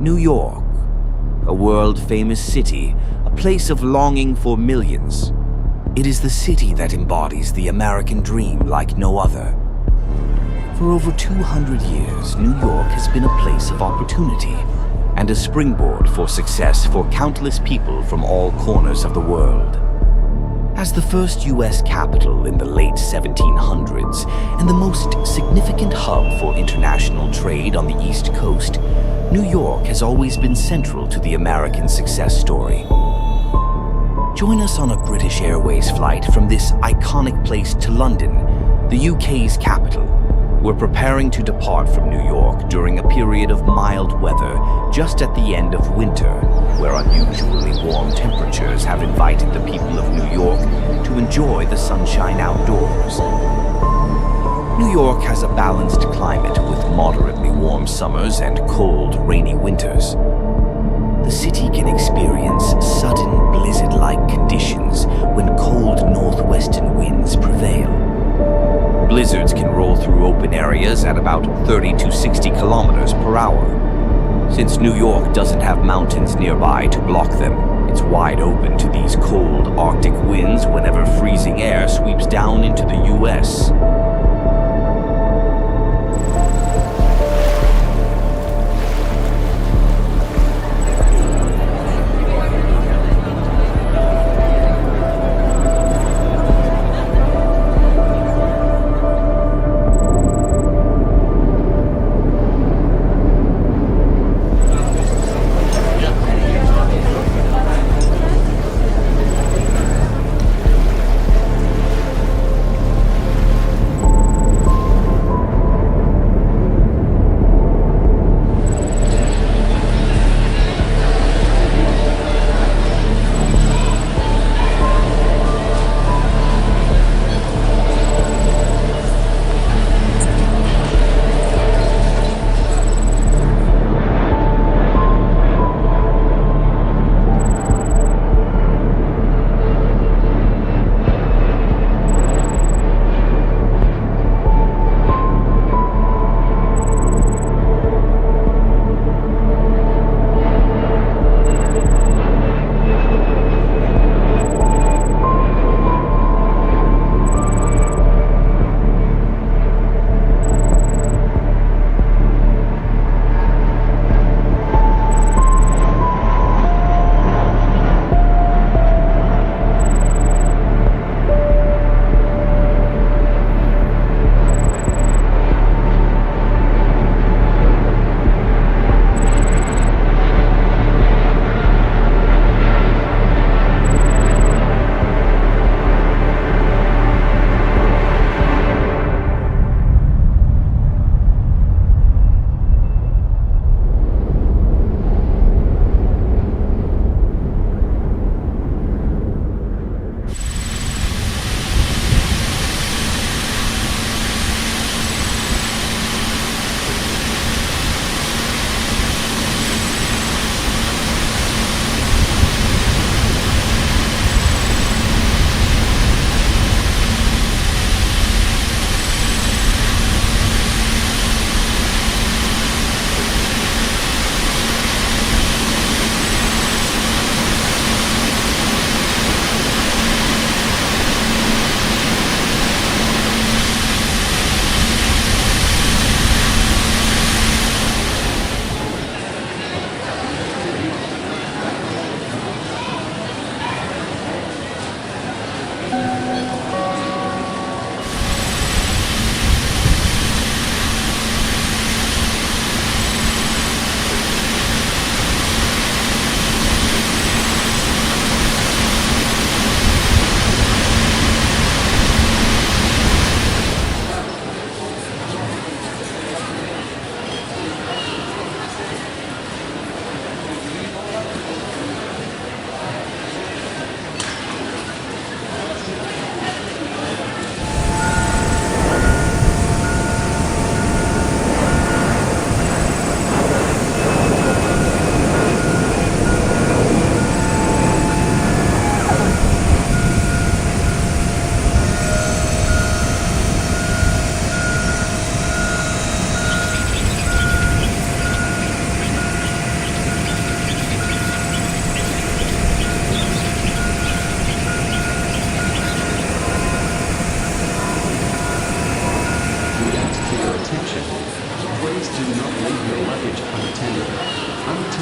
New York, a world-famous city, a place of longing for millions. It is the city that embodies the American dream like no other. For over 200 years, New York has been a place of opportunity and a springboard for success for countless people from all corners of the world. As the first U.S. capital in the late 1700s and the most significant hub for international trade on the East Coast, New York has always been central to the American success story. Join us on a British Airways flight from this iconic place to London, the UK's capital. We're preparing to depart from New York during a period of mild weather just at the end of winter, where unusually warm temperatures have invited the people of New York to enjoy the sunshine outdoors. New York has a balanced climate with moderately warm summers and cold, rainy winters. The city can experience sudden blizzard-like conditions when cold northwestern winds prevail. Blizzards can roll through open areas at about 30 to 60 kilometers per hour. Since New York doesn't have mountains nearby to block them, it's wide open to these cold Arctic winds whenever freezing air sweeps down into the U.S.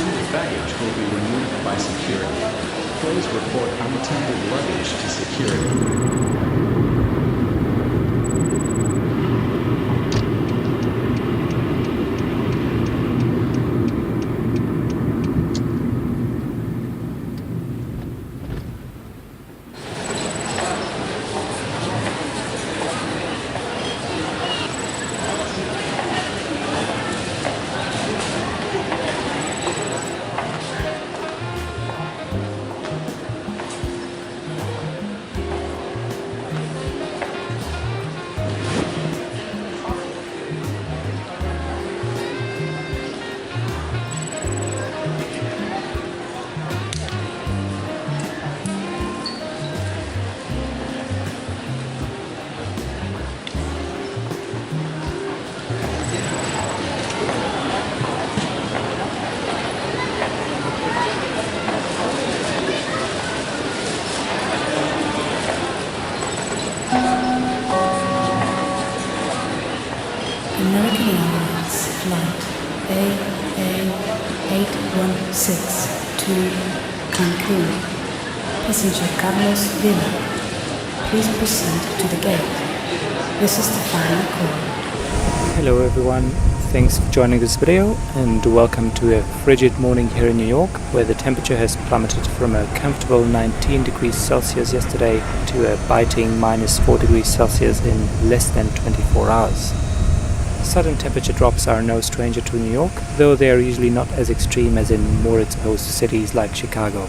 Unattended baggage will be removed by security. Please report unattended luggage to security. American Airways flight AA816 to Cancun. Passenger Carlos Villa, please proceed to the gate. This is the final call. Hello everyone, thanks for joining this video and welcome to a frigid morning here in New York, where the temperature has plummeted from a comfortable 19 degrees Celsius yesterday to a biting minus 4 degrees Celsius in less than 24 hours. Sudden temperature drops are no stranger to New York, though they are usually not as extreme as in more exposed cities like Chicago.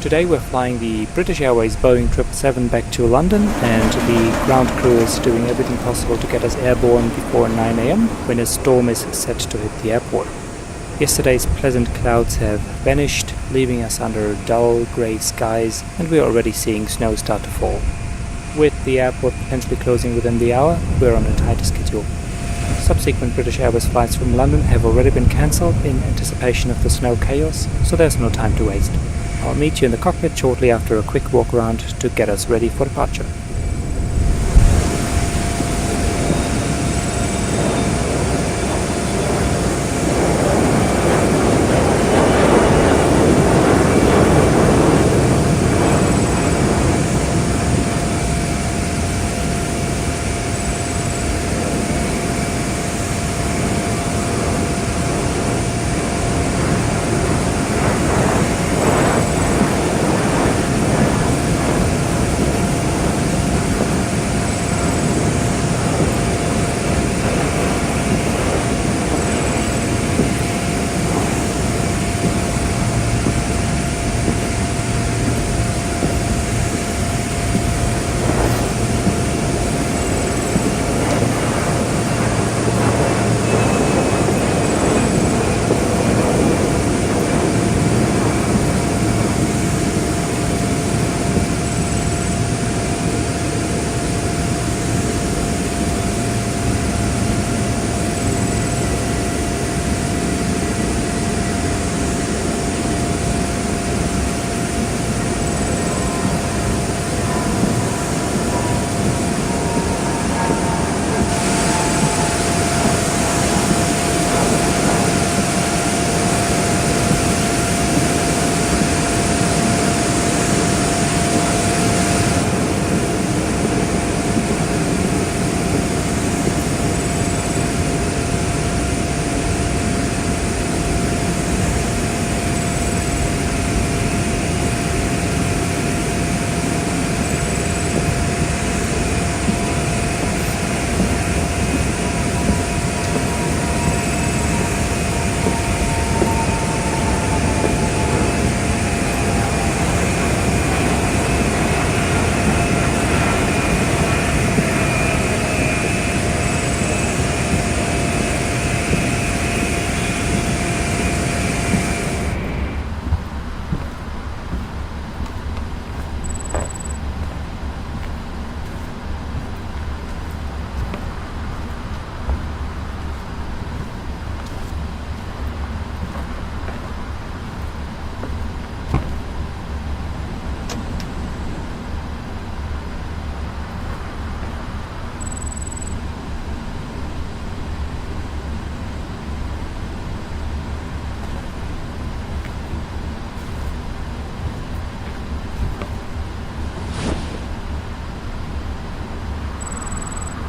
Today we're flying the British Airways Boing 777 back to London, and the ground crew is doing everything possible to get us airborne before 9 AM when a storm is set to hit the airport. Yesterday's pleasant clouds have vanished, leaving us under dull grey skies, and we're already seeing snow start to fall. With the airport potentially closing within the hour, we're on a tight schedule. Subsequent British Airways flights from London have already been cancelled in anticipation of the snow chaos, so there's no time to waste. I'll meet you in the cockpit shortly after a quick walk around to get us ready for departure.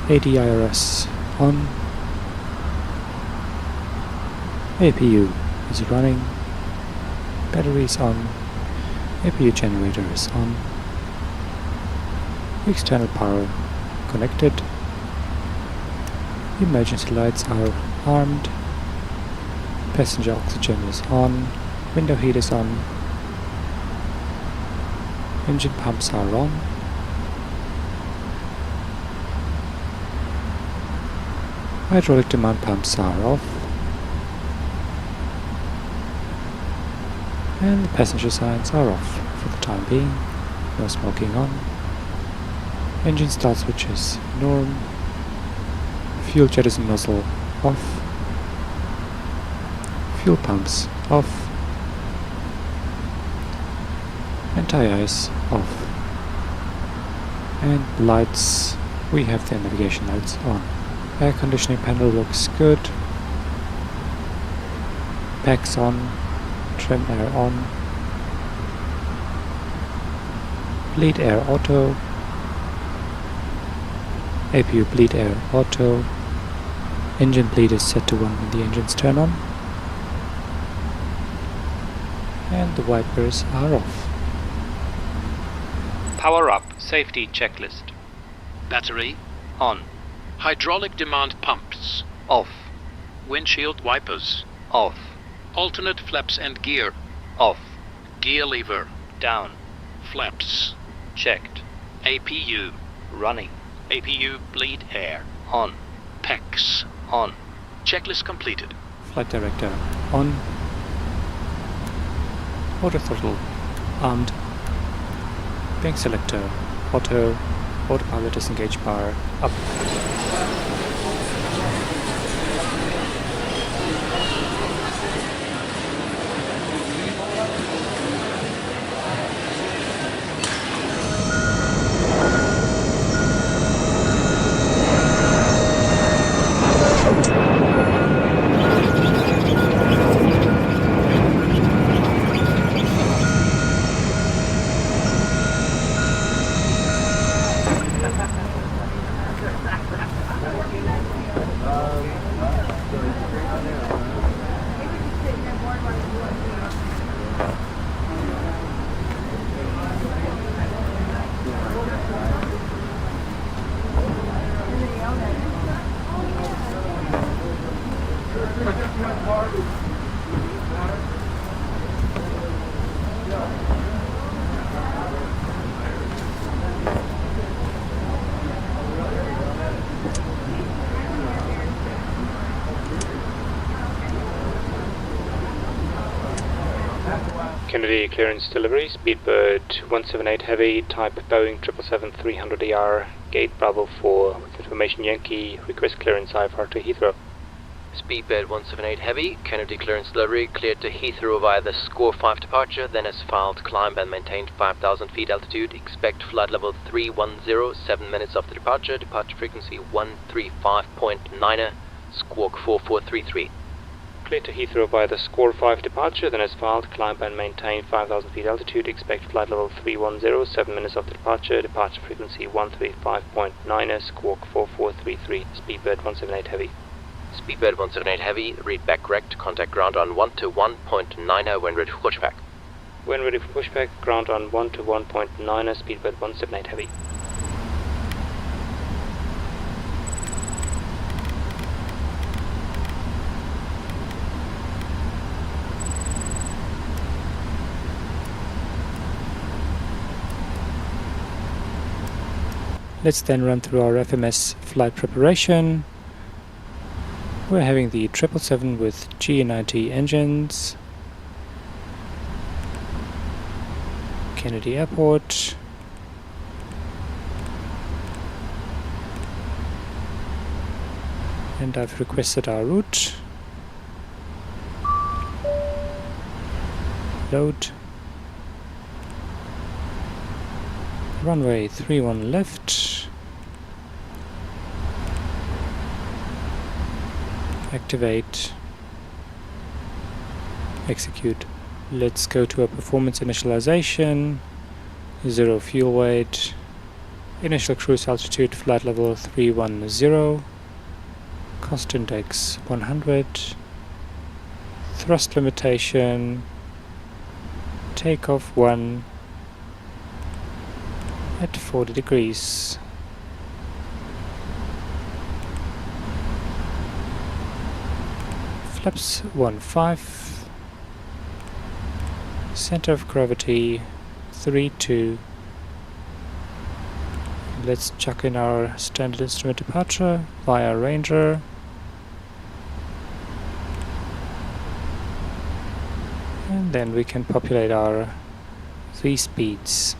ADIRS on. APU is running. Batteries on. APU generator is on. External power connected. Emergency lights are armed. Passenger oxygen is on. Window heat is on. Engine pumps are on. Hydraulic demand pumps are off. And the passenger signs are off for the time being. No smoking on. Engine start switches norm. Fuel jettison nozzle off. Fuel pumps off. And tires off. And lights, we have the navigation lights on. Air conditioning panel looks good. Packs on. Trim air on. Bleed air auto. APU bleed air auto. Engine bleed is set to 1 when the engines turn on. And the wipers are off. Power up safety checklist. Battery On. hydraulic demand pumps, Off. windshield wipers, Off. alternate flaps and gear, Off. gear lever, Down. flaps, Checked. APU, Running. APU bleed air, On. PACs. On. Checklist completed. Flight director on. Auto throttle armed. Bank selector auto. Autopilot disengage bar up. Kennedy clearance delivery, Speedbird 178 Heavy, type Boing 777-300er, gate Bravo 4, with information Yankee, request clearance IFR to Heathrow. Speedbird 178 Heavy, Kennedy clearance delivery, cleared to Heathrow via the Score 5 departure, then has filed climb and maintained 5,000 feet altitude, expect flight level 310, 7 minutes after departure, departure frequency 135.9er, Squawk 4433. Cleared to Heathrow via the Score 5 departure, then has filed, climb and maintain 5,000 feet altitude, expect flight level 310, 7 minutes after departure, departure frequency 135.9er, Squawk 4433, Speedbird 178 Heavy. Speedbird 178 Heavy, read back correct, contact ground on 121.9er when ready for pushback. When ready for pushback, ground on 121.9er, Speedbird 178 Heavy. Let's then run through our FMS flight preparation. We're having the 777 with GE90 engines. Kennedy Airport. And I've requested our route. Load. Runway 31 left. Activate. Execute. Let's go to a performance initialization. 0 fuel weight. Initial cruise altitude flight level 310. Cost index 100. Thrust limitation. Takeoff 1 at 40 degrees. Flaps 1.5. Center of gravity 3.2. Let's chuck in our standard instrument departure via Ranger. And then we can populate our V-speeds.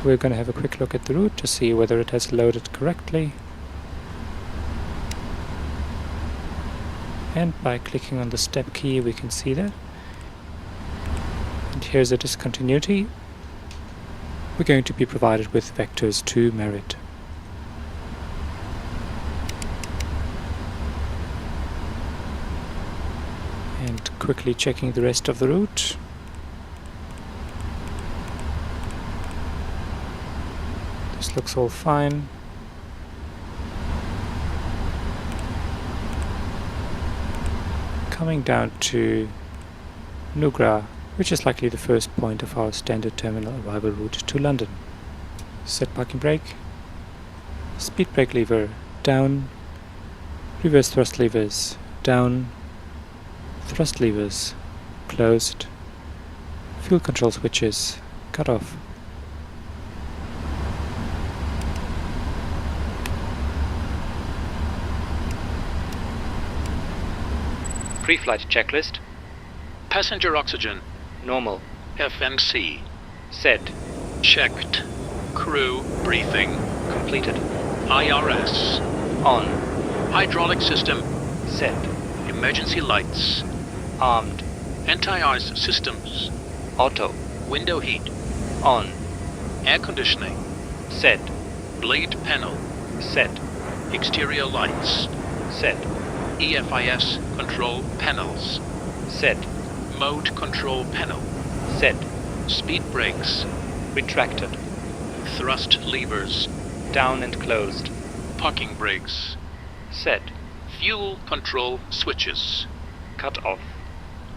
We're going to have a quick look at the route to see whether it has loaded correctly. And by clicking on the step key we can see that. And here's a discontinuity. We're going to be provided with vectors to merit. And quickly checking the rest of the route. This looks all fine. Coming down to Nugra, which is likely the first point of our standard terminal arrival route to London. Set parking brake, speed brake lever down, reverse thrust levers down, thrust levers closed, fuel control switches cut off. Pre-flight checklist. Passenger oxygen. Normal. FNC. Set. Checked. Crew briefing. Completed. IRS. On. Hydraulic system. Set. Emergency lights. Armed. Anti-ice systems. Auto. Window heat. On. Air conditioning. Set. Blade panel. Set. Exterior lights. Set. EFIS control panels. Set. Mode control panel. Set. Speed brakes. Retracted. Thrust levers. Down and closed. Parking brakes. Set. Fuel control switches. Cut off.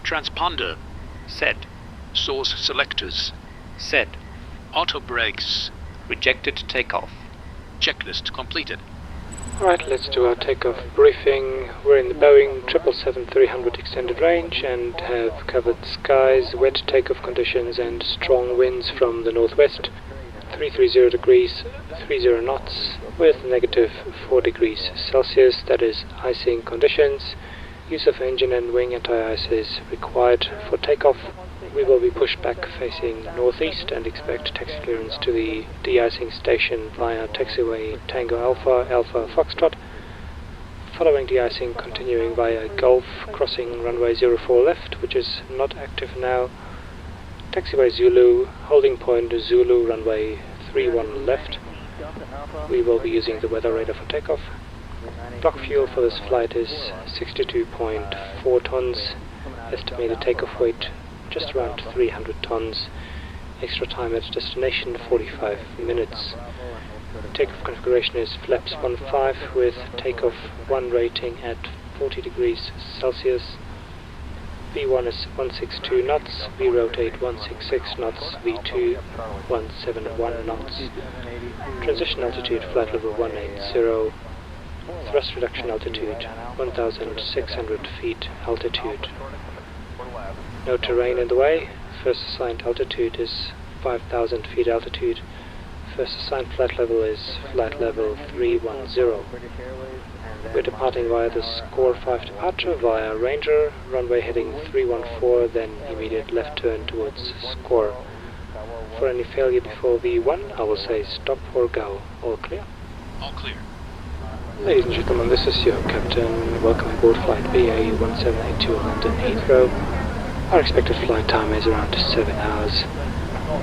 Transponder. Set. Source selectors. Set. Auto brakes. Rejected takeoff. Checklist completed. Alright, let's do our takeoff briefing. We're in the Boing 777-300 extended range and have covered skies, wet takeoff conditions and strong winds from the northwest. 330 degrees, 30 knots with -4 degrees Celsius, that is icing conditions. Use of engine and wing anti-ice is required for takeoff. We will be pushed back facing northeast and expect taxi clearance to the de-icing station via taxiway Tango Alpha, Alpha Foxtrot. Following de-icing, continuing via Gulf, crossing runway 04 left, which is not active now. Taxiway Zulu, holding point Zulu, runway 31 left. We will be using the weather radar for takeoff. Block fuel for this flight is 62.4 tons. Estimated takeoff weight just around 300 tons. Extra time at destination 45 minutes. Takeoff configuration is flaps 1.5 with takeoff 1 rating at 40 degrees Celsius. V1 is 162 knots, V rotate 166 knots, V2 171 knots. Transition altitude flight level 180. Thrust reduction altitude 1,600 feet altitude. No terrain in the way. First assigned altitude is 5,000 feet altitude. First assigned flight level is flight level 310. We're departing via the Score 5 departure via Ranger, runway heading 314, then immediate left turn towards Score. For any failure before V1, I will say stop or go. All clear? All clear. Ladies and gentlemen, this is your captain. Welcome aboard flight BA1782 London Heathrow. Our expected flight time is around 7 hours.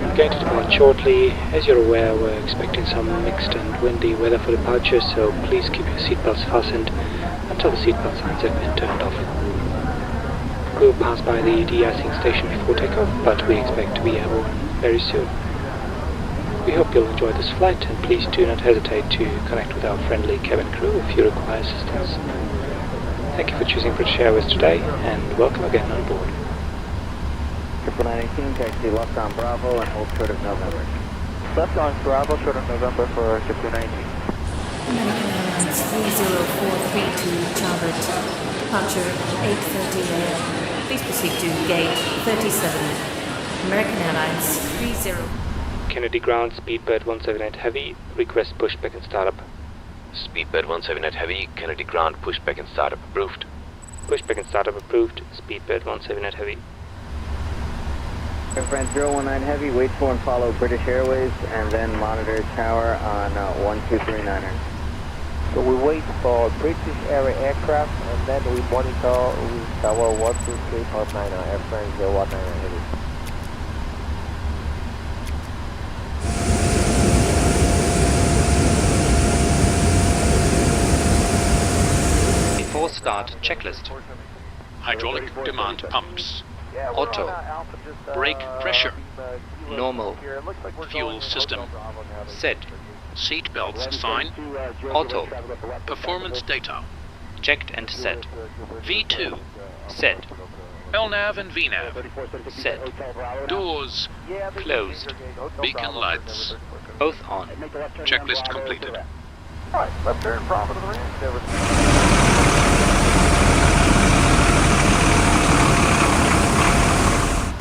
We're going to depart shortly. As you're aware, we're expecting some mixed and windy weather for departure, so please keep your seatbelts fastened until the seatbelt signs have been turned off. We'll pass by the de-icing station before takeoff, but we expect to be airborne very soon. We hope you'll enjoy this flight, and please do not hesitate to connect with our friendly cabin crew if you require assistance. Thank you for choosing British Airways today, and welcome again on board. 918, taxi left on Bravo and hold short of November. Left on Bravo, short of November for 219. American Airlines 30432 Charlotte, departure 8:30 a.m. Please proceed to gate 37. American Airlines 30. Kennedy Ground, Speedbird 178 Heavy, request pushback and startup. Speedbird 178 Heavy, Kennedy Ground, pushback and startup approved. Pushback and startup approved, Speedbird 178 Heavy. Air France 019 Heavy, wait for and follow British Airways, and then monitor tower on 1239er. So we wait for British Airways aircraft, and then we monitor with tower 123.9 Air France 019 Heavy. Before start, checklist. Hydraulic demand pumps. Auto. Brake pressure. Normal. Fuel system. Set. Seat belts sign. Auto. Performance data. Checked and set. V2. Set. LNAV and VNAV. Set. Doors. Closed. Beacon lights. Both on. Checklist completed. Alright, left turn, Bravo to the range.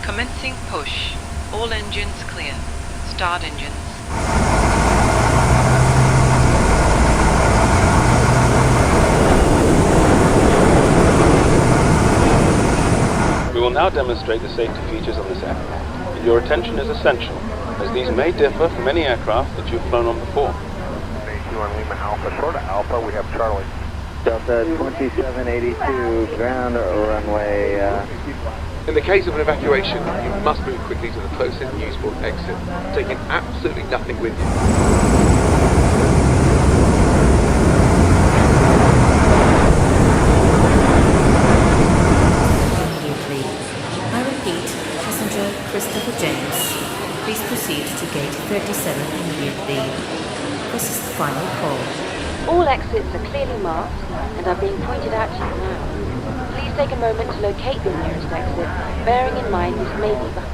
Commencing push. All engines clear. Start engines. We will now demonstrate the safety features on this aircraft. Your attention is essential, as these may differ from any aircraft that you've flown on before. On Lima Alpha, short of Alpha, we have Charlie. Delta 2782, ground runway. In the case of an evacuation, you must move quickly to the closest usable exit, taking absolutely nothing with you. Immediately. I repeat, passenger Christopher James. Please proceed to gate 37 immediately. This is the final call. All exits are clearly marked and are being pointed out to you now. Please take a moment to locate your nearest exit, bearing in mind this may be behind.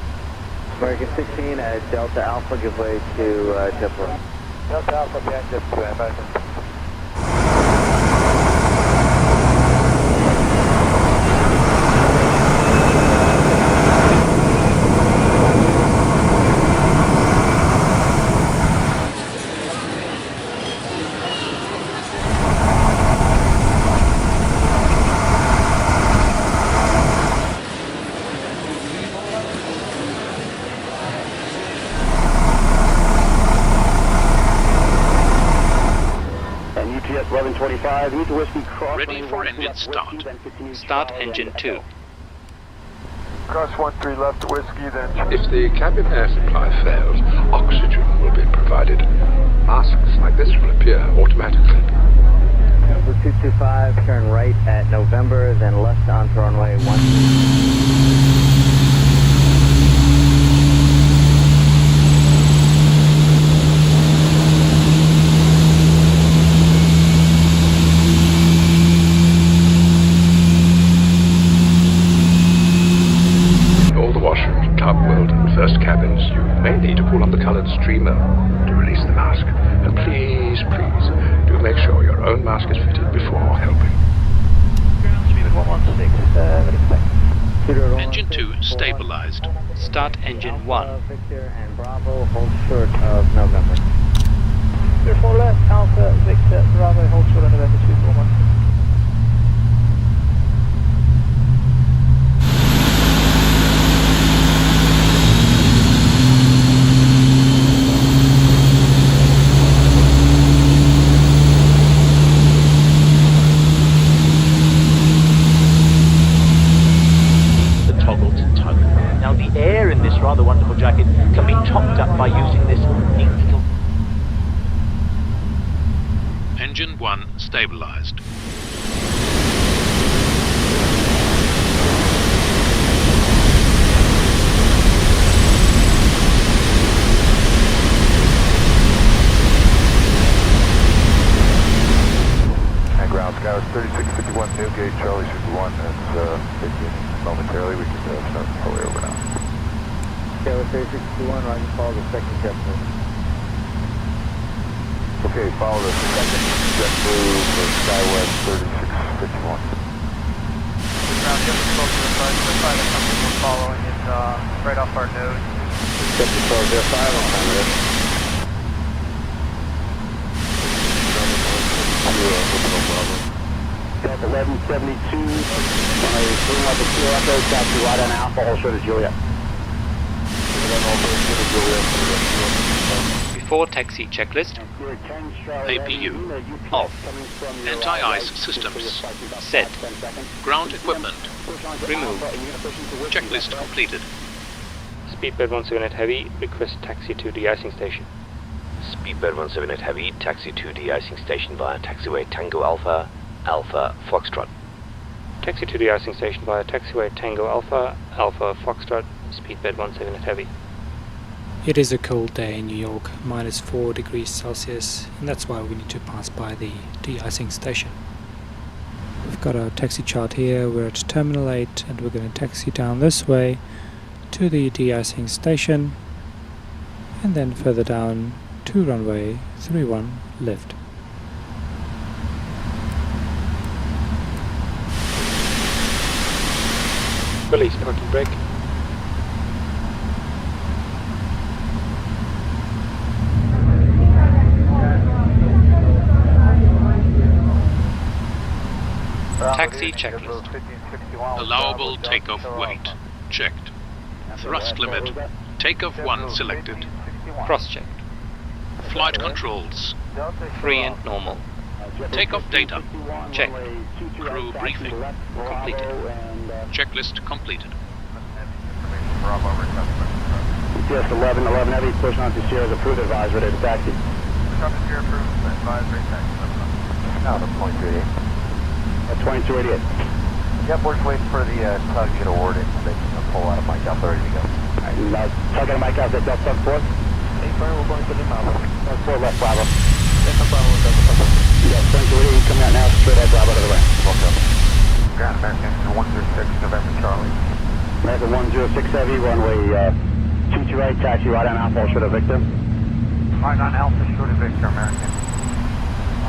American 16 at Delta Alpha, give way to JetBlue. Delta Alpha, back to American. Ready for engine start. Start engine 2. Cross 13 left to whiskey, then. If the cabin air supply fails, oxygen will be provided. Masks like this will appear automatically. Number 225, turn right at November, then left onto runway 13. First cabins, you may need to pull on the colored streamer to release the mask. And please, please, do make sure your own mask is fitted before helping. Engine 2 stabilized. Start engine 1. Victor and Bravo, hold short of November. 4 left, Alpha, Victor, Bravo, hold short of November 241. rather wonderful jacket can be topped up by using this neat little... Engine 1 stabilized. 361 is taking momentarily. We can start all the way over now. Okay, let's say 361, right, and follow the second jet blue. Okay, follow the second jet blue for SkyWest 3651. Ground just close to the front. The pilot company we're following is right off our nose. Check the 1205 on time. 1172, on a 3 Echo, taxi right on Alpha, all short of Juliet. Before taxi checklist. APU off. Anti-ice systems Set. ground equipment Remove. checklist completed. Speedbird 178 Heavy, request taxi to de-icing station. Speedbird 178 Heavy, taxi to de-icing station via taxiway Tango Alpha, Alpha Foxtrot. Taxi to de-icing station via taxiway Tango Alpha, Alpha Foxtrot, Speedbird 178 Heavy. It is a cold day in New York, -4 degrees Celsius, and that's why we need to pass by the de-icing station. We've got our taxi chart here, we're at Terminal 8 and we're going to taxi down this way to the de-icing station and then further down to runway 31 left. Release parking brake. Taxi checklist. Allowable takeoff weight checked. Thrust limit takeoff 1 selected. Cross-checked. Flight controls Free and normal. takeoff data Checked. crew briefing Completed. checklist completed. ETS 1111 Heavy, push on to Sierra's approved advisory to taxi. Now the point 38. At 2288. Yep, we're just waiting for the cloud to get awarded so they can pull out of mic out, ready to go. Alright, tug out of mic out, that's Delta 4. Hey, Brian, we're going to the Bravo. That's 4 left, Bravo. Delta Bravo, Delta Bravo. Yeah, 2288, coming out now, straight out Bravo to the right. Welcome. Ground American 106, November Charlie. American 106 Heavy, runway 22 right, taxi right on Alpha, short of Victor. Right on Alpha, short of Victor, American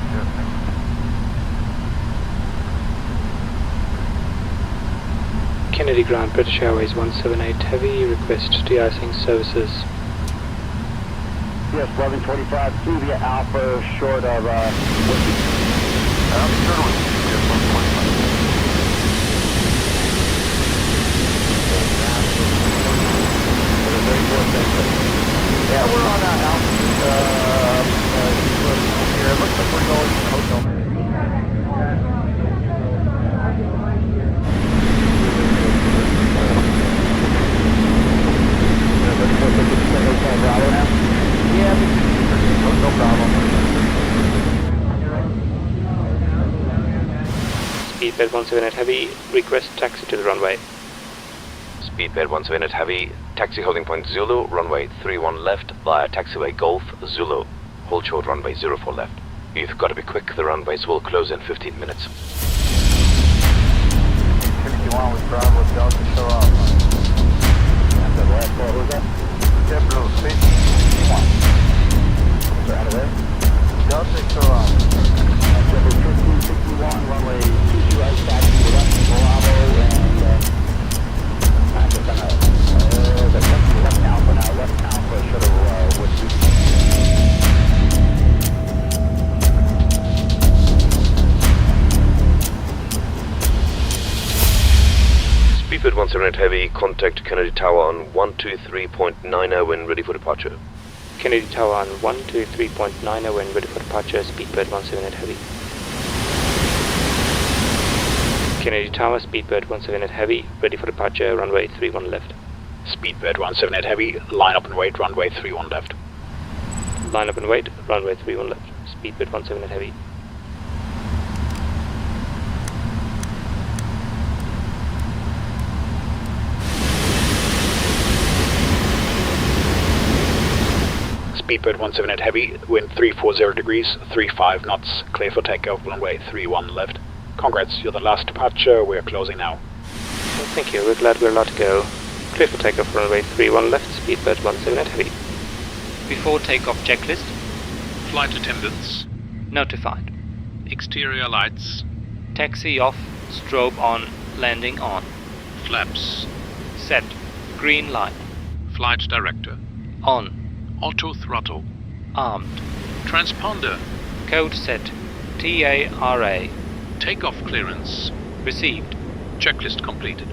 106. Kennedy Ground, British Airways 178 Heavy, request de-icing services. Yes, 1125, Cuvia Alpha, short of Yeah, we're on that altitude. Here, it looks like we're going to the hotel. Yeah, no problem. Speedbird 178 Heavy, request taxi to the runway. Speedbird 178 Heavy, taxi holding point Zulu, runway 31 left via taxiway Golf Zulu. Hold short runway 04 left. You've got to be quick, the runways will close in 15 minutes. 61 with Bravo, Delta, show up. And the last call, who's that? JetBlue, 51. Out of there. Delta, show up. JetBlue 1561, runway 22 right, taxi to the left, Bravo, and I'm just on the left Alpha now, left Alpha, short of Woodson. Speedbird 178 Heavy, contact Kennedy Tower on 123.90 when ready for departure. Kennedy Tower on 123.90 when ready for departure, Speedbird 178 Heavy. Kennedy Tower, Speedbird 178 Heavy, ready for departure, runway 31 left. Speedbird 178 Heavy, line up and wait, runway 31 left. Line up and wait, runway 31 left. Speedbird 178 Heavy. Speedbird 178 Heavy, wind 340 degrees, 35 knots, clear for takeoff, runway 31 left. Congrats, you're the last departure. We're closing now. Well, thank you. We're glad we're allowed to go. Clear for takeoff, runway 31 left, speedbird 178 heavy. Before takeoff checklist. Flight attendants. Notified. Exterior lights. Taxi off, strobe on, landing on. Flaps. Set. Green light. Flight director. On. Auto throttle. Armed. Transponder. Code set. TARA. Takeoff clearance. Received. Checklist completed.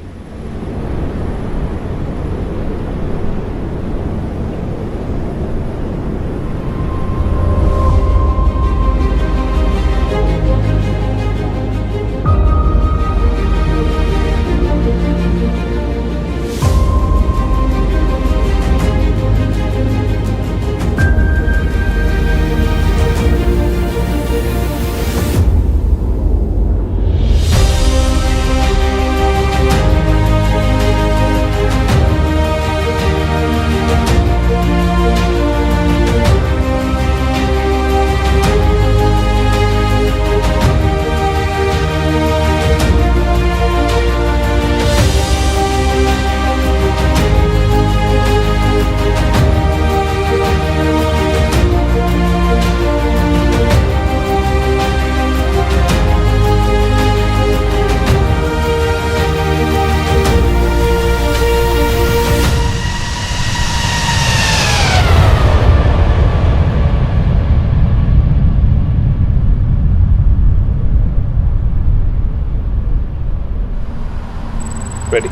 Ready.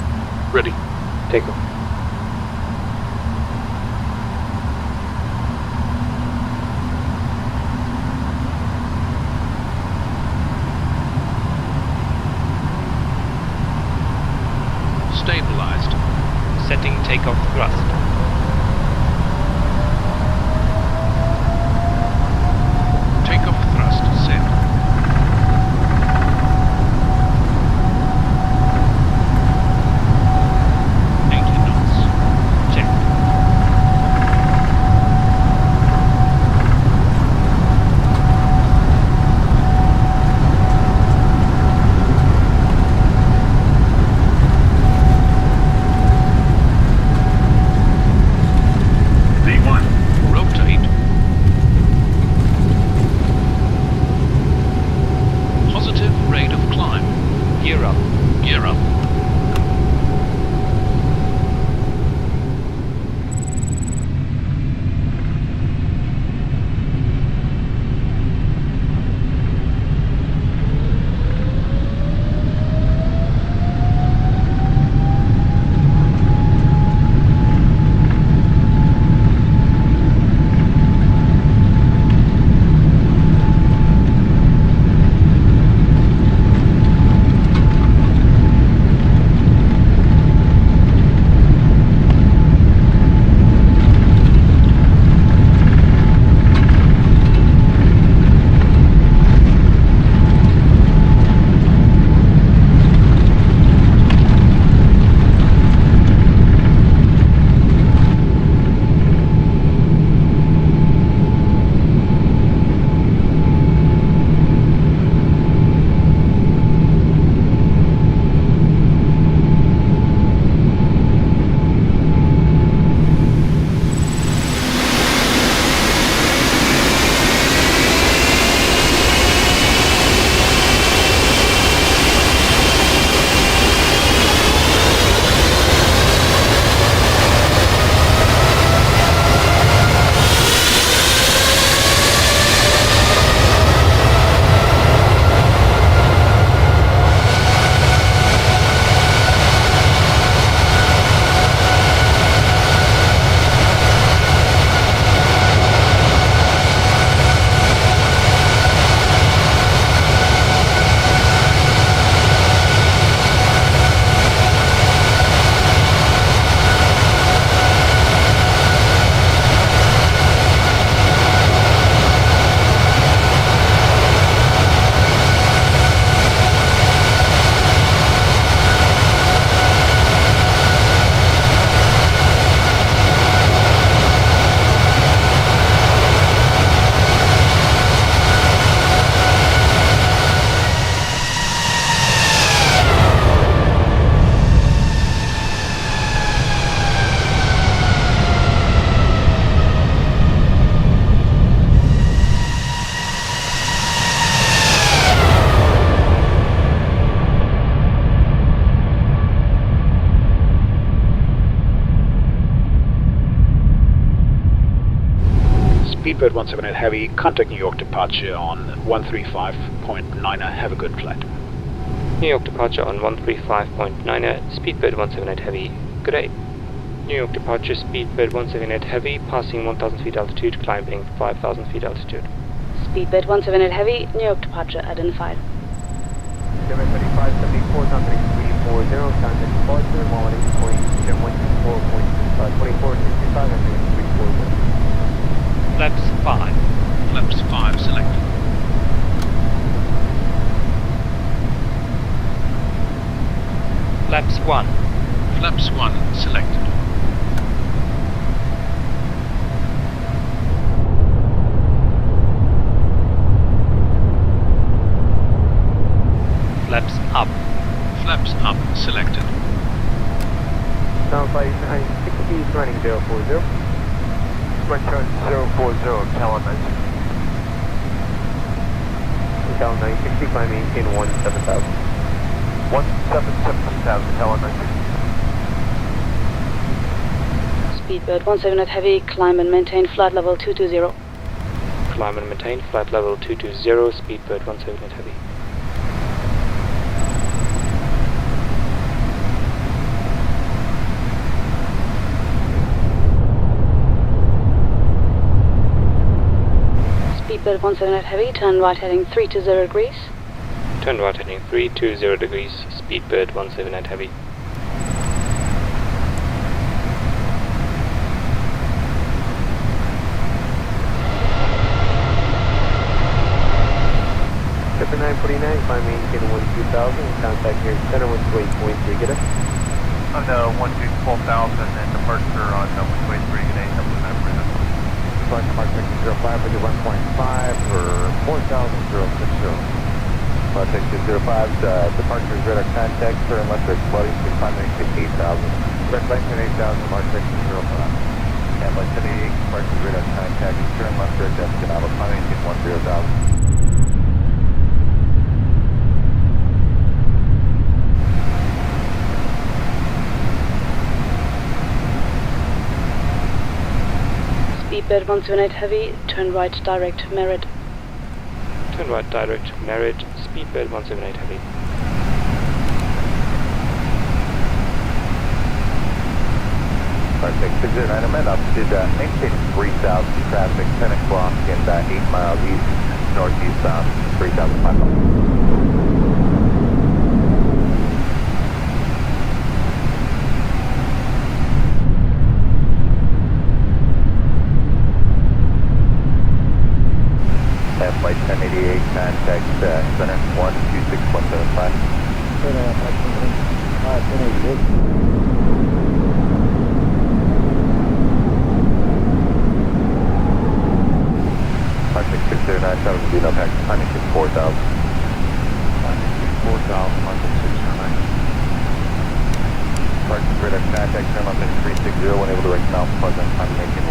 Ready. Take off. Stabilized. Setting takeoff thrust. Takeoff thrust set. 80 knots. Check. V1. Rotate. Positive rate of climb. Gear up. Gear up. Speedbird 178 Heavy, contact New York departure on 135.9er. Have a good flight. New York departure on 135.9er, Speedbird 178 Heavy. Good day. New York departure, Speedbird 178 Heavy, passing 1,000 feet altitude, climbing 5,000 feet altitude. Speedbird 178 Heavy, New York departure identified. 7574, company 340, contact departure, 118.124.2465, and 340. Flaps 5. Flaps 5 selected. Flaps 1. Flaps 1 selected. Flaps up. Flaps up selected. Sound flight 960, running 040. Return 040, Calumet. Cal 960, climb maintain 17,000. 1777,000, Calumet. Speedbird 178 Heavy, climb and maintain flight level 220. Climb and maintain flight level 220, Speedbird 178 Heavy. Speedbird 178 Heavy, turn right heading 320 degrees. Turn right heading 320 degrees, Speedbird 178 Heavy. Chipper 949, climb maintain 12,000, contact near center 128.3, get it? On the 12,000 and departure on the 123, get a W9 for this. Flight Mark 605 for 1.5 for 4,060. Flight 605, departure is radar contact, turn left to exploding, climbing 8,000. Red flight 8,000, Mark 605. And flight 78, departure is radar contact, turn left to Escanaba, climbing 10,000. Speedbird 178 Heavy, turn right direct Merit. Turn right direct Merit, Speedbird 178 Heavy. Perfect, 609, I'm at altitude, maintain 3,000 traffic, 10 o'clock and 8 miles east, northeast bound, 3,500. Flight 1088, contact center 126.75. Center 1088. Mark 609, Southern Vino Pack, climbing 4,000. Climbing 4,000, Mark 609. Mark radar contact, turn left at 360, when able to reach Mount Pleasant, climbing 10,000.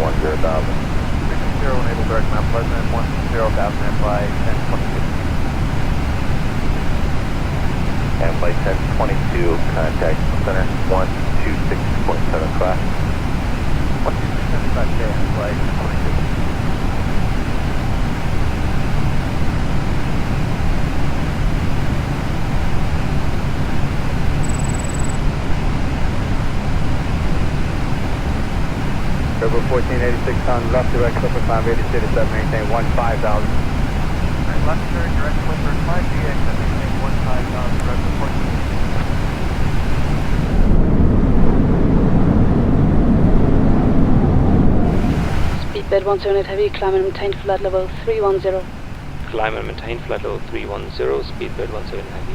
0, enable direct Mount Pleasant, 10,000 and flight 1022. And flight 1022, contact center 126.75. 126.75K and flight 22. Over 1486 on left direct slipper, climb 87, maintain 15,000. Left turn, direct slipper, climb DX, maintain 15,000, direct report. Speedbird 178 Heavy, climb and maintain flight level 310. Climb and maintain flight level 310, Speedbird 178 Heavy.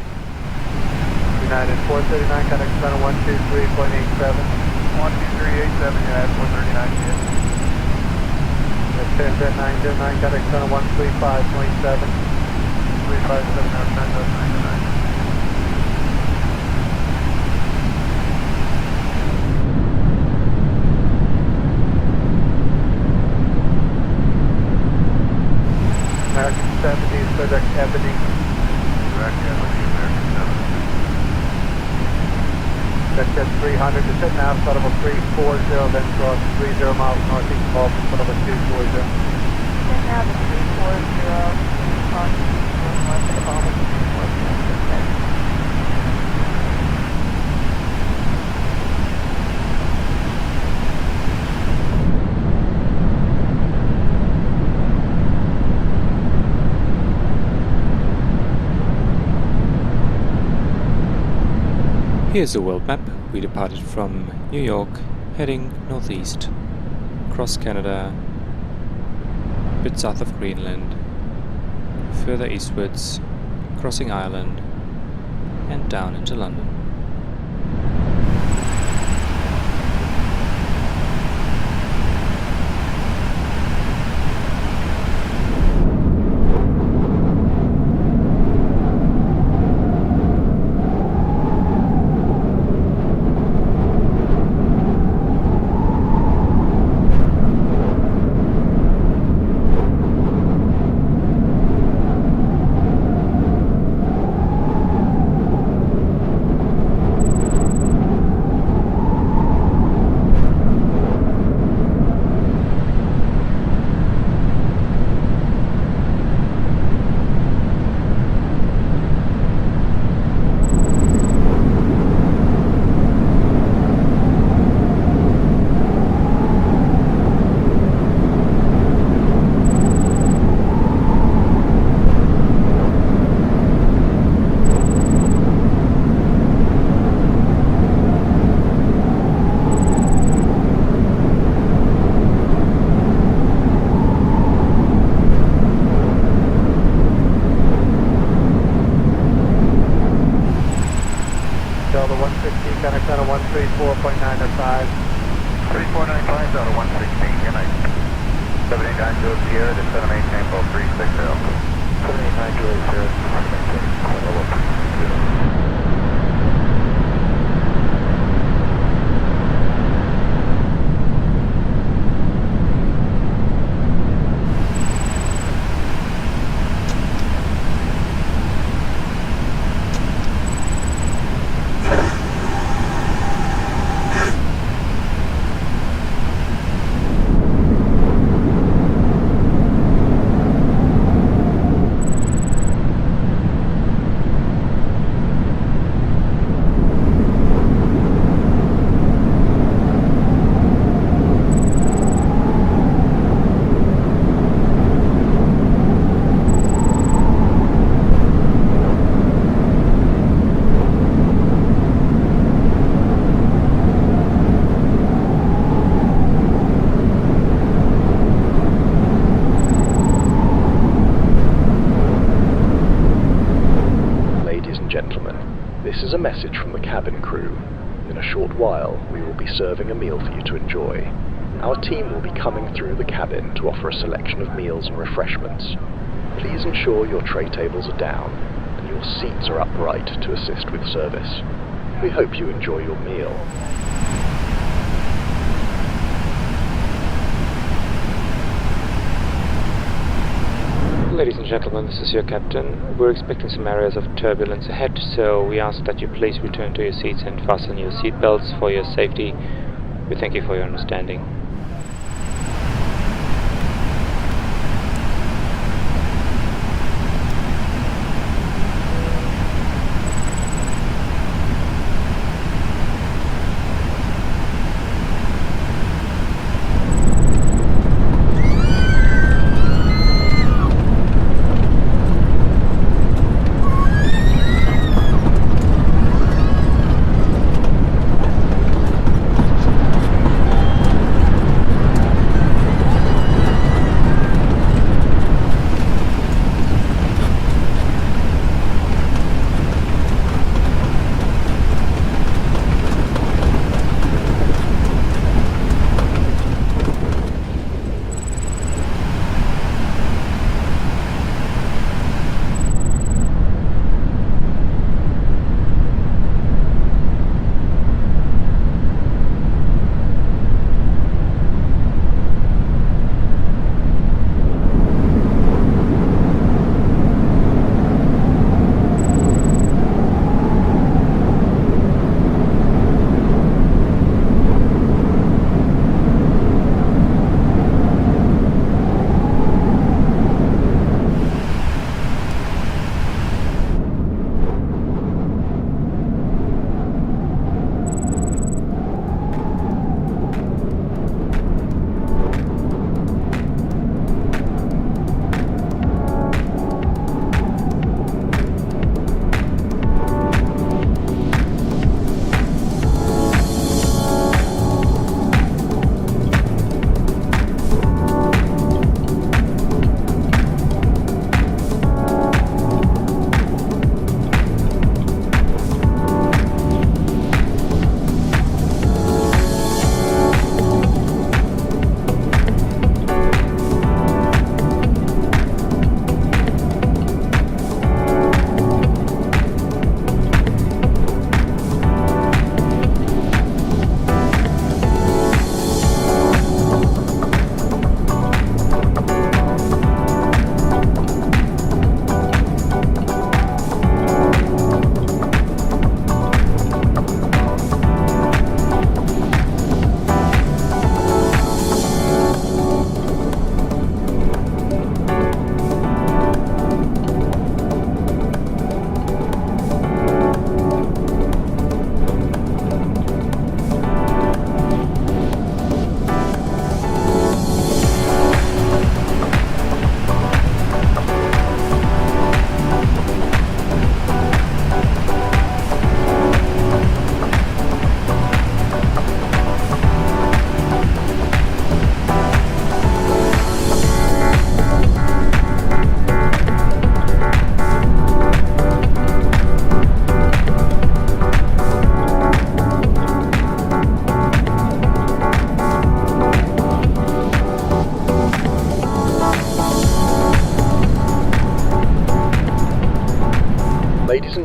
United 439, contact center 123.87. 12387, United 439, yes. That's 10.909, contact center 135.7. 357, that's 9.99. American 70, subject Ebony. Direct Ebony, American 70. That's at 300, descend now, flight level 340, then cross 30 miles northeast of Baltimore, flight level 240. cabin 340, Here's a world map. We departed from New York, heading northeast, across Canada, a bit south of Greenland, further eastwards, crossing Ireland, and down into London. Delta 116, contact center 134.905. 3495, Delta 116, good night. 789 Juliet Sierra, descend and maintain both 360. 789 Juliet Sierra, descend and maintain level 360. This is a message from the cabin crew. In a short while, we will be serving a meal for you to enjoy. Our team will be coming through the cabin to offer a selection of meals and refreshments. Please ensure your tray tables are down and your seats are upright to assist with service. We hope you enjoy your meal. Ladies and gentlemen, this is your captain. We're expecting some areas of turbulence ahead, so we ask that you please return to your seats and fasten your seat belts for your safety. We thank you for your understanding.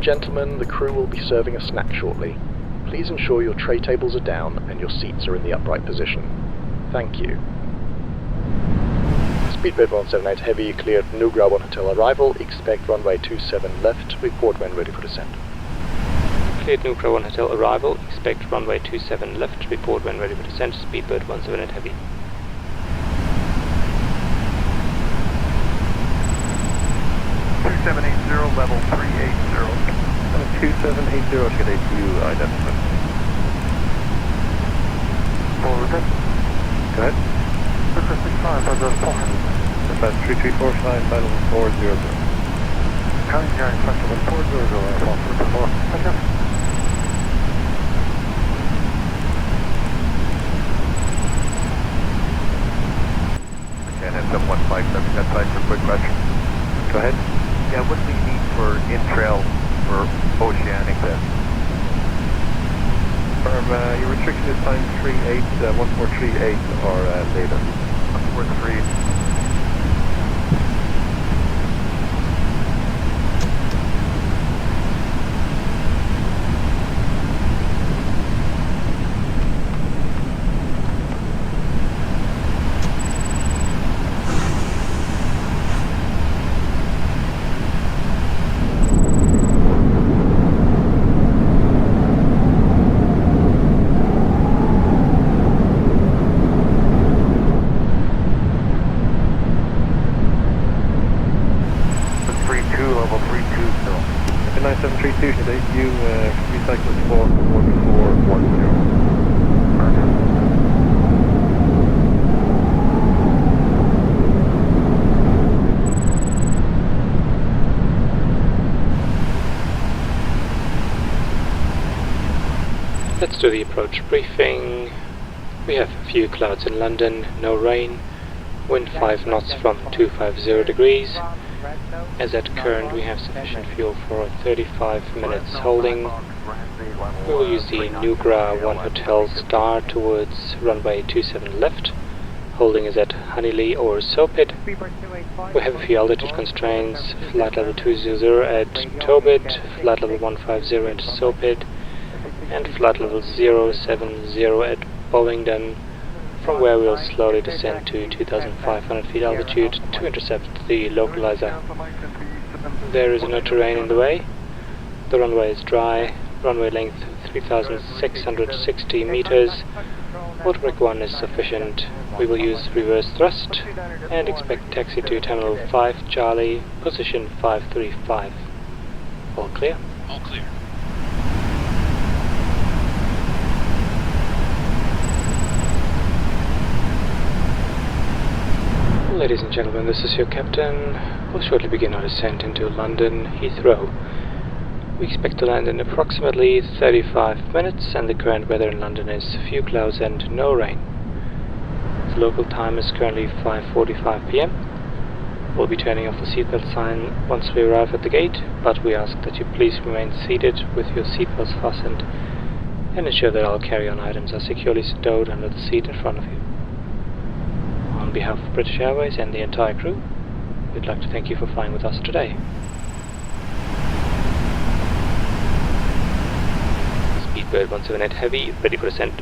gentlemen, the crew will be serving a snack shortly. Please ensure your tray tables are down and your seats are in the upright position. Thank you. Speedbird 178 Heavy, cleared Nous, avons hotel arrival. Expect runway 27 left. Report when ready for descent. Cleared Nous, avons hotel arrival. Expect runway 27 left. Report when ready for descent. Speedbird 178 Heavy. 2780, level 380. 2780, should HU identify. Forward. Go ahead. 665, 3345, final 400. Counting Jack, flexible 400, false 4. Thank you. And SM157, got time for a quick question. Go ahead. Yeah, what do we need for in-trail for oceanic then? Your restriction is time 38, 1438 or later. 1438. Let's do the approach briefing. We have a few clouds in London, no rain, wind 5 knots from 250 degrees. As at current we have sufficient fuel for 35 minutes holding. We will use the Nous 1 Hotel Star towards runway 27 left. Holding is at Honeylee or Soapit. We have a few altitude constraints, flight level 200 at Tobit, flight level 150 at Soapit, and flight level 070 at Boing, from where we'll slowly descend to 2,500 feet altitude to intercept the localizer. There is no terrain in the way. The runway is dry, runway length 3,660 meters. Waterbrake 1 is sufficient. We will use reverse thrust and expect taxi to Terminal 5 Charlie, position 535. All clear? All clear. Ladies and gentlemen, this is your captain. We'll shortly begin our descent into London Heathrow. We expect to land in approximately 35 minutes, and the current weather in London is few clouds and no rain. The local time is currently 5:45 p.m. We'll be turning off the seatbelt sign once we arrive at the gate, but we ask that you please remain seated with your seatbelts fastened and ensure that all carry-on items are securely stowed under the seat in front of you. On behalf of British Airways and the entire crew, we'd like to thank you for flying with us today. Speedbird 178 Heavy, ready for descent.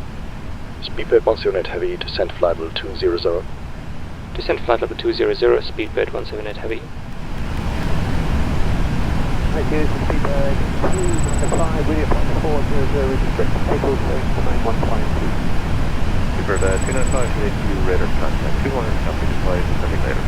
Speedbird 178 Heavy, descent flight level 200. Descent flight level 200, Speedbird 178 Heavy. Thank you, Speedbird 205, really appointment 400, restrict takeoff to 9152. Speedbird 295 should HU radar contact 200, copy deploy, sending later.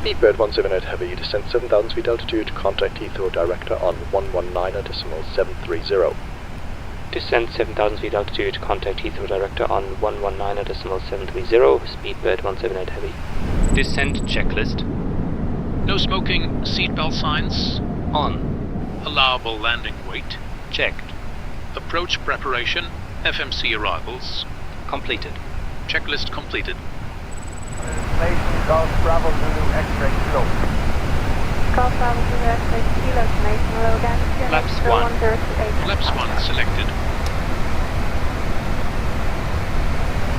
Speedbird 178 Heavy, descent 7,000 feet altitude, contact Heathrow director on 119.730. Descent 7,000 feet altitude, contact Heathrow director on 119.730, Speedbird 178 Heavy. Descent checklist. No smoking, seatbelt signs. On. Allowable landing weight. Checked. Approach preparation. FMC arrivals. Completed. Checklist completed. Nation Golf Bravo Zulu X-ray kilo. Golf Bravo Zulu X-ray kilo, Nation Low again. Flaps 1. Flaps 1 selected.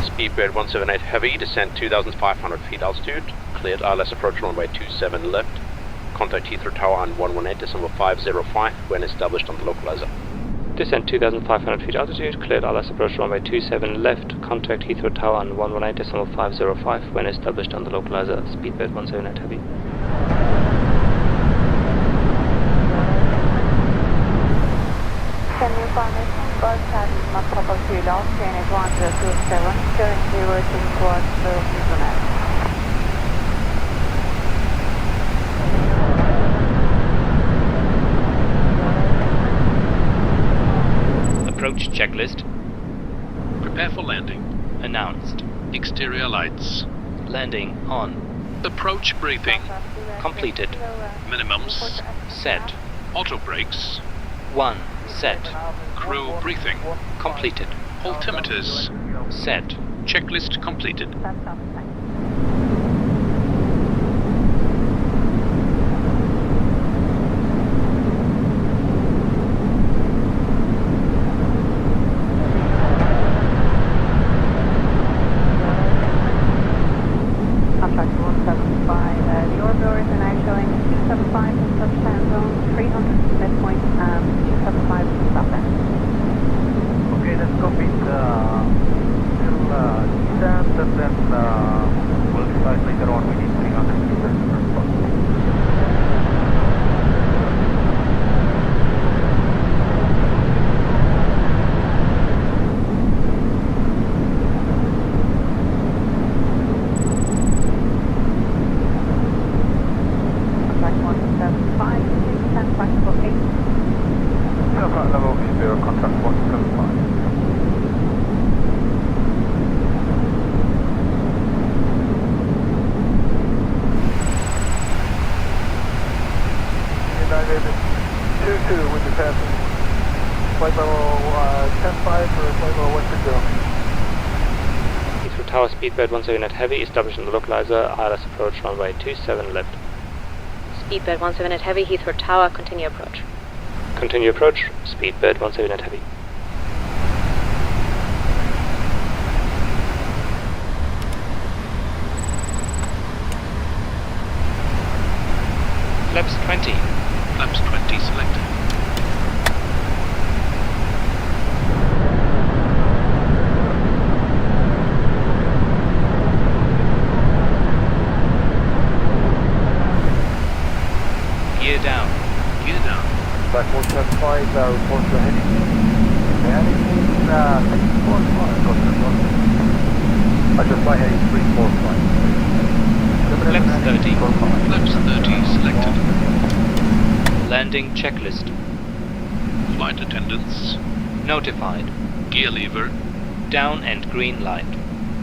Speedbird 178 heavy, descent 2,500 feet altitude. Cleared ILS approach runway 27 left. Contact Heathrow Tower on 118 December 505 when established on the localizer. Descent 2,500 feet altitude, cleared ILS approach runway 27 left, contact Heathrow Tower on 118.505 when established on the localizer, Speedbird 178 heavy. Send information, Golf Charlie, Papa Kilo, Train 1027, currently working towards the Business. Approach checklist. Prepare for landing. Announced. Exterior lights. Landing on. Approach briefing. Completed. Minimums. Set. Auto brakes. 1. Set. Crew briefing. Completed. Altimeters. Set. Checklist completed. Speedbird 178 heavy, established on the localizer, ILS approach runway 27 left. Speedbird 178 heavy, Heathrow Tower, continue approach. Continue approach, Speedbird 178 heavy. Flaps 20. Flaps 20 selected. Gear down. Gear down. Back 175, report to heading. Heading is 645. I just fly heading 345. Flaps 30. Flaps 30 selected. Landing checklist. Flight attendants. Notified. Gear lever. Down and green light.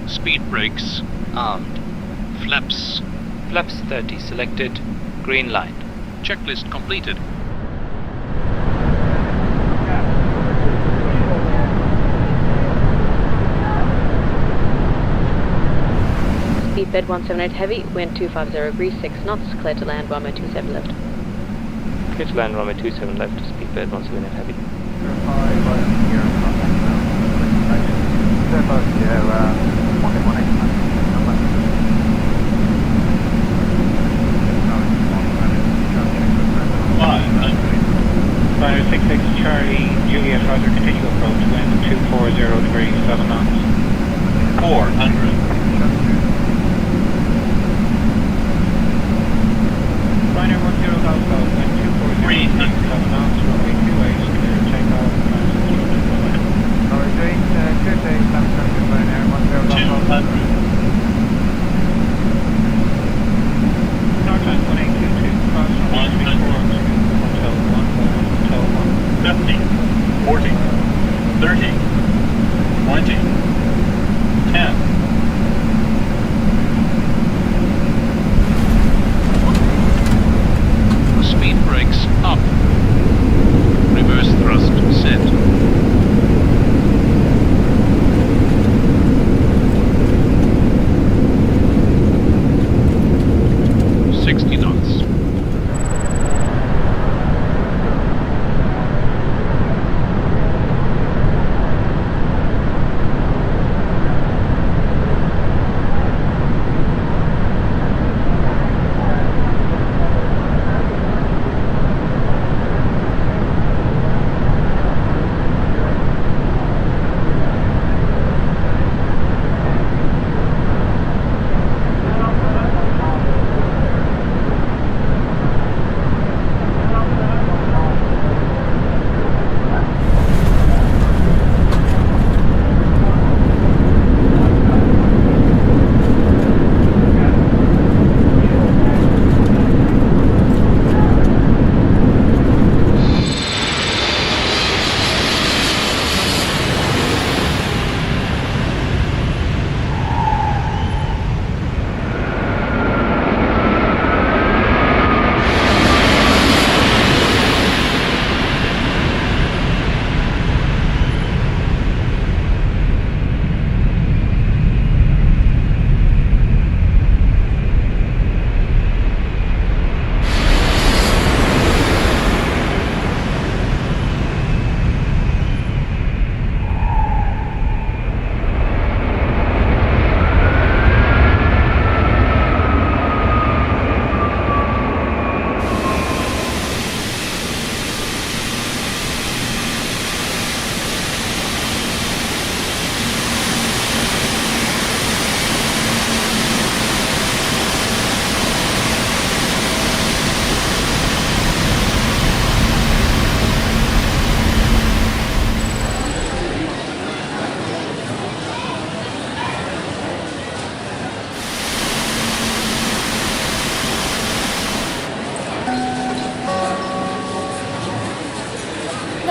Speed brakes. Armed. Flaps. Flaps 30 selected. Green light. Checklist completed. Speedbird 178 heavy, wind 250 degrees, 6 knots, clear to land runway 27 left. Clear to land runway 27 left, Speedbird 178 heavy. Runway 66 Charlie, Juliet, Roger, continue approach, wind 240 degrees, 7 knots. 400. Ryanair 10 Golf Golf, wind 240 degrees, 7 knots, runway 28, clear takeoff, Alright, Tuesday, Ryanair 10 Golf Golf. 200. Northland 1822, cross runway 34, Hotel 1, Hotel 1. 50, 40, 30, 20.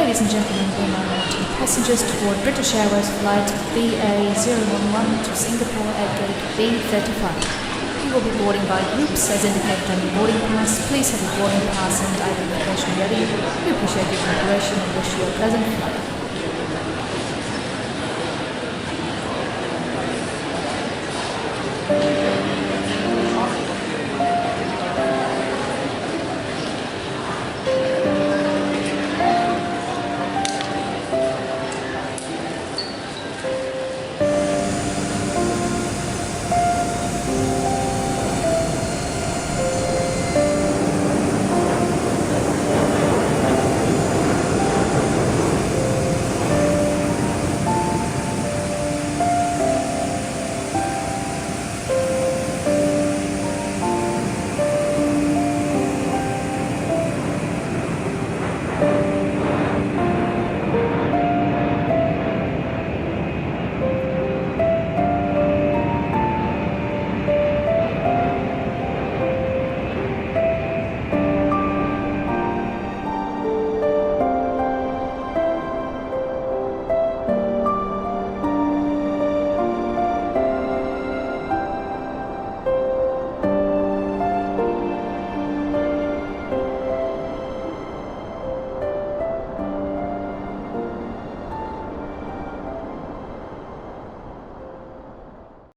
Ladies and gentlemen, we now want to passengers toward British Airways flight BA011 to Singapore at gate B35. You will be boarding by groups as indicated on your boarding pass. Please have your boarding pass and identification ready. We appreciate your cooperation and wish you a pleasant flight.